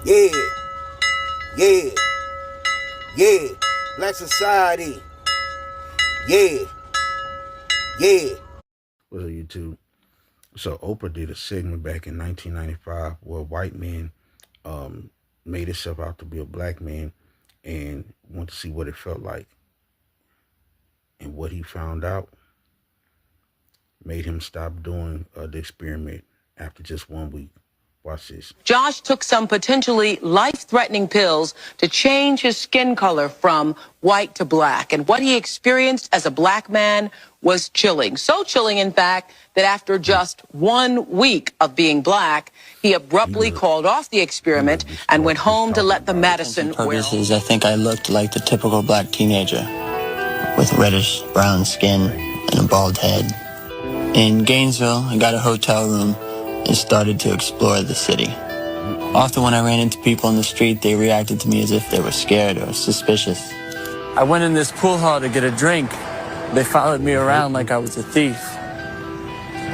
Yeah, yeah, yeah. Black society. Yeah, yeah. What's up, YouTube? So Oprah did a segment back in 1995 where a white man made himself out to be a black man and wanted to see what it felt like. And what he found out made him stop doing the experiment after just 1 week. Watch this. Josh took some potentially life-threatening pills to change his skin color from white to black. And what he experienced as a black man was chilling. So chilling, in fact, that after just 1 week of being black, he abruptly called off the experiment and went home to let the medicine wear off. I think I looked like the typical black teenager with reddish brown skin and a bald head. In Gainesville, I got a hotel room and started to explore the city. Often when I ran into people in the street, they reacted to me as if they were scared or suspicious. I went in this pool hall to get a drink. They followed me around like I was a thief.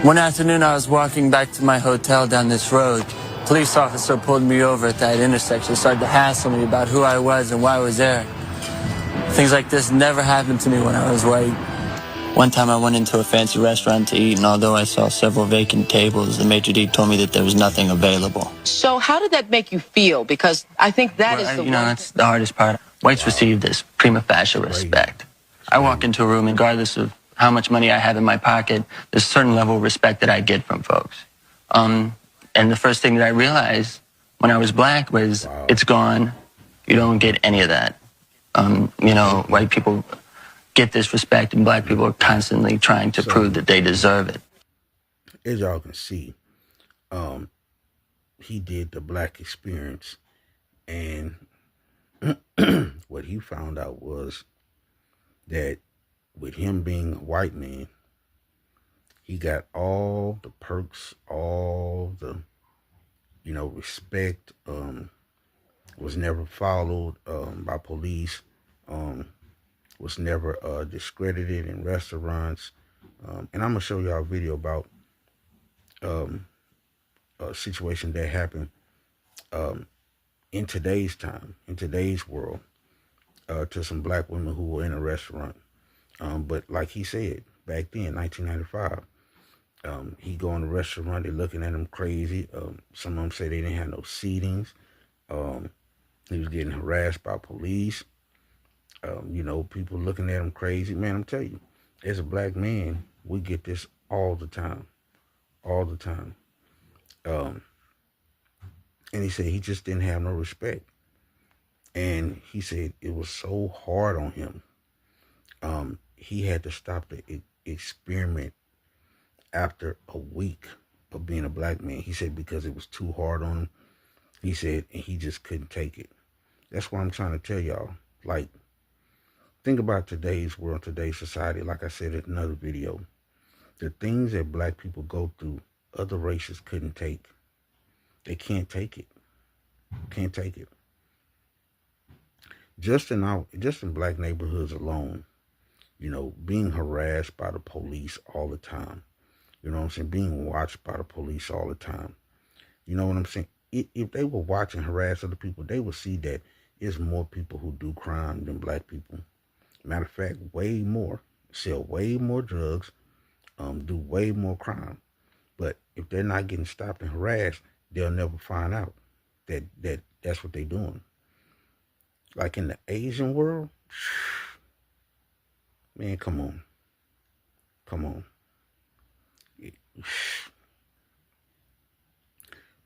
One afternoon, I was walking back to my hotel down this road. A police officer pulled me over at that intersection, started to hassle me about who I was and why I was there. Things like this never happened to me when I was white. One time I went into a fancy restaurant to eat, and although I saw several vacant tables, the maitre d' told me that there was nothing available. So how did that make you feel? Because I think that is the that's the hardest part. Whites received this prima facie respect. I walk into a room, regardless of how much money I have in my pocket, there's a certain level of respect that I get from folks. And the first thing that I realized when I was black was, it's gone. You don't get any of that. White people get this respect, and black people are constantly trying to prove that they deserve it. As y'all can see, he did the black experience, and what he found out was that with him being a white man, he got all the perks, all the, respect, was never followed by police, was never discredited in restaurants. And I'm going to show y'all a video about a situation that happened in today's time, in today's world, to some black women who were in a restaurant. But like he said, back then, 1995, he go in the restaurant, they're looking at him crazy. Some of them say they didn't have no seatings. He was getting harassed by police. People looking at him crazy. Man, I'm telling you, as a black man, we get this all the time. All the time. And he said he just didn't have no respect. And he said it was so hard on him. He had to stop the experiment after a week of being a black man. He said because it was too hard on him. He said, and he just couldn't take it. That's what I'm trying to tell y'all. Like, think about today's world, today's society. Like I said in another video, the things that black people go through, other races couldn't take. They can't take it. Can't take it. Just in black neighborhoods alone, being harassed by the police all the time. You know what I'm saying? Being watched by the police all the time. You know what I'm saying? If they were watching harass other people, they would see that it's more people who do crime than black people. Matter of fact, way more. Sell way more drugs, do way more crime. But if they're not getting stopped and harassed, they'll never find out that that's what they're doing. Like in the Asian world, man, come on. Come on.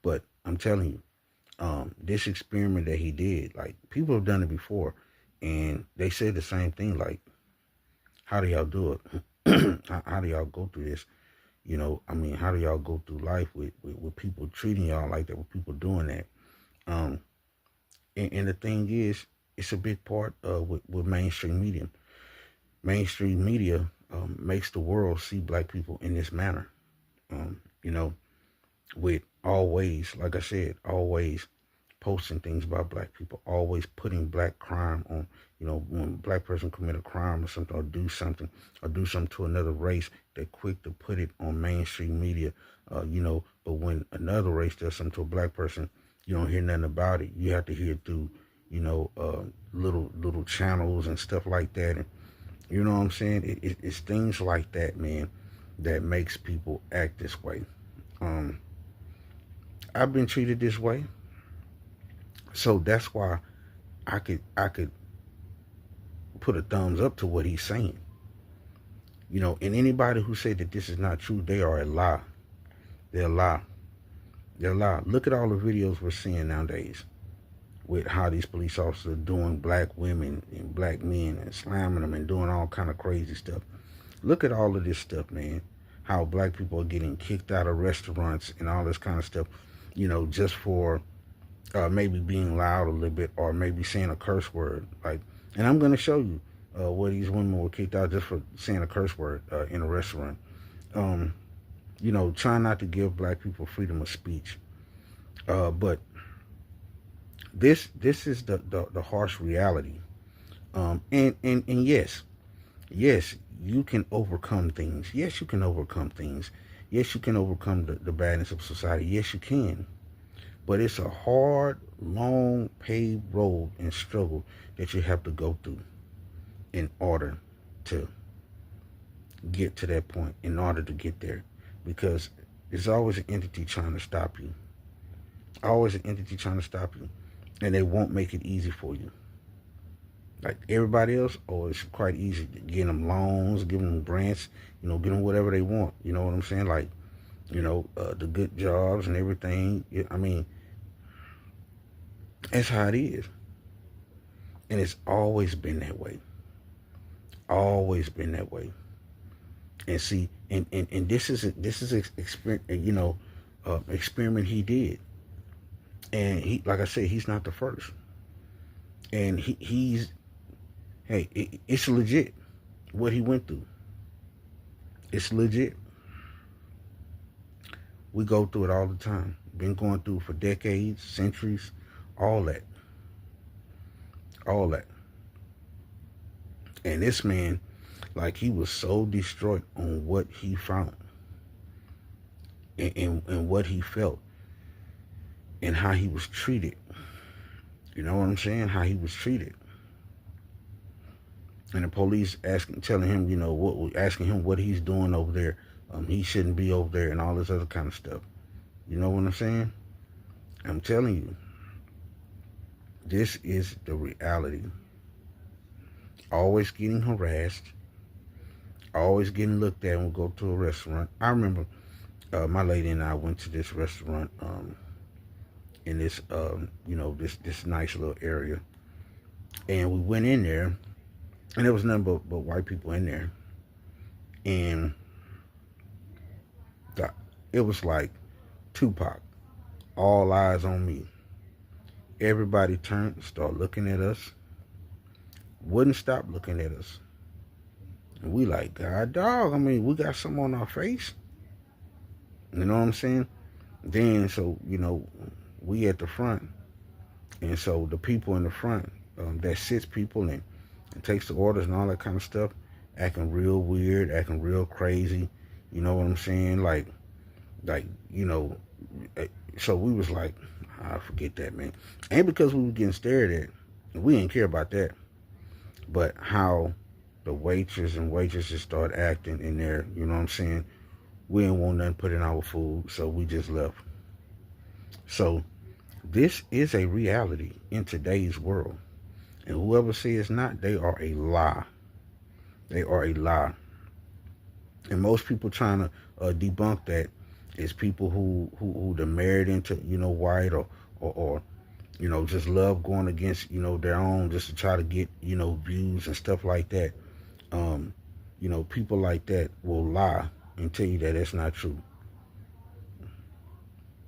But I'm telling you, this experiment that he did, like, people have done it before, and they said the same thing, like, how do y'all do it? How do y'all go through this? How do y'all go through life with people treating y'all like that, with people doing that? And the thing is, it's a big part with mainstream media. Mainstream media makes the world see black people in this manner. With always, like I said, always posting things about black people, always putting black crime on, when a black person commit a crime or something, or do something to another race, they're quick to put it on mainstream media, but when another race does something to a black person, You don't hear nothing about it. You have to hear it through, little channels and stuff like that. And you know what I'm saying? It's things like that, man, that makes people act this way. I've been treated this way, so that's why I could put a thumbs up to what he's saying. And anybody who say that this is not true, they are a lie. They're a lie. They're a lie. Look at all the videos we're seeing nowadays with how these police officers are doing black women and black men and slamming them and doing all kind of crazy stuff. Look at all of this stuff, man. How black people are getting kicked out of restaurants and all this kind of stuff, just for maybe being loud a little bit or maybe saying a curse word. And I'm going to show you where these women were kicked out just for saying a curse word in a restaurant. Trying not to give black people freedom of speech. But this is the harsh reality. And yes, you can overcome things. Yes, you can overcome things. Yes, you can overcome the badness of society. Yes, you can. But it's a hard, long, paved road and struggle that you have to go through in order to get to that point, in order to get there. Because there's always an entity trying to stop you. Always an entity trying to stop you. And they won't make it easy for you. Like everybody else, it's quite easy to get them loans, give them grants, give them whatever they want. You know what I'm saying? Like, the good jobs and everything. I mean, that's how it is. And it's always been that way. Always been that way. And see, and this is experiment he did. And he, like I said, he's not the first. And it's legit what he went through. It's legit. We go through it all the time. Been going through for decades, centuries, all that. All that. And this man, like, he was so distraught on what he found and what he felt and how he was treated. You know what I'm saying? How he was treated. And the police telling him, asking him what he's doing over there. He shouldn't be over there and all this other kind of stuff. You know what I'm saying? I'm telling you, this is the reality. Always getting harassed. Always getting looked at when we go to a restaurant. I remember my lady and I went to this restaurant in this, this nice little area. And we went in there, and there was nothing but white people in there. And it was like Tupac, all eyes on me. Everybody turned, started looking at us. Wouldn't stop looking at us. And we like, God dog, I mean, we got something on our face. You know what I'm saying? Then, so, we at the front. And so the people in the front, that sits people and takes the orders and all that kind of stuff, acting real weird, acting real crazy. You know what I'm saying? So we was like, forget that, man. And because we were getting stared at, we didn't care about that. But how the waiters and waitresses start acting in there, you know what I'm saying? We didn't want nothing put in our food, so we just left. So this is a reality in today's world. And whoever says not, they are a lie. They are a lie. And most people trying to debunk that is people who they're married into, white or just love going against, their own just to try to get, views and stuff like that. People like that will lie and tell you that that's not true.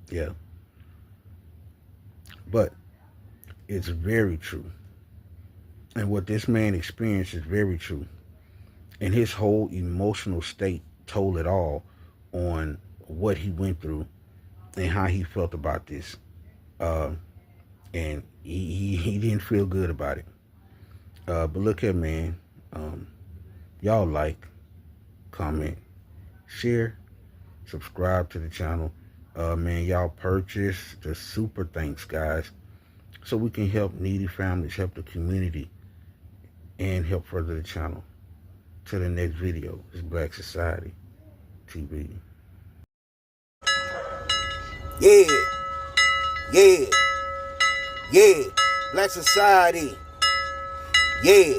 Yeah. But it's very true. And what this man experienced is very true. And his whole emotional state told it all on what he went through and how he felt about this. And he didn't feel good about it. But look here, man. Y'all like, comment, share, subscribe to the channel. Man, y'all purchase the super thanks, guys, so we can help needy families, help the community, and help further the channel. Till the next video, it's Black Society TV. Yeah, yeah, yeah, Black Society, yeah.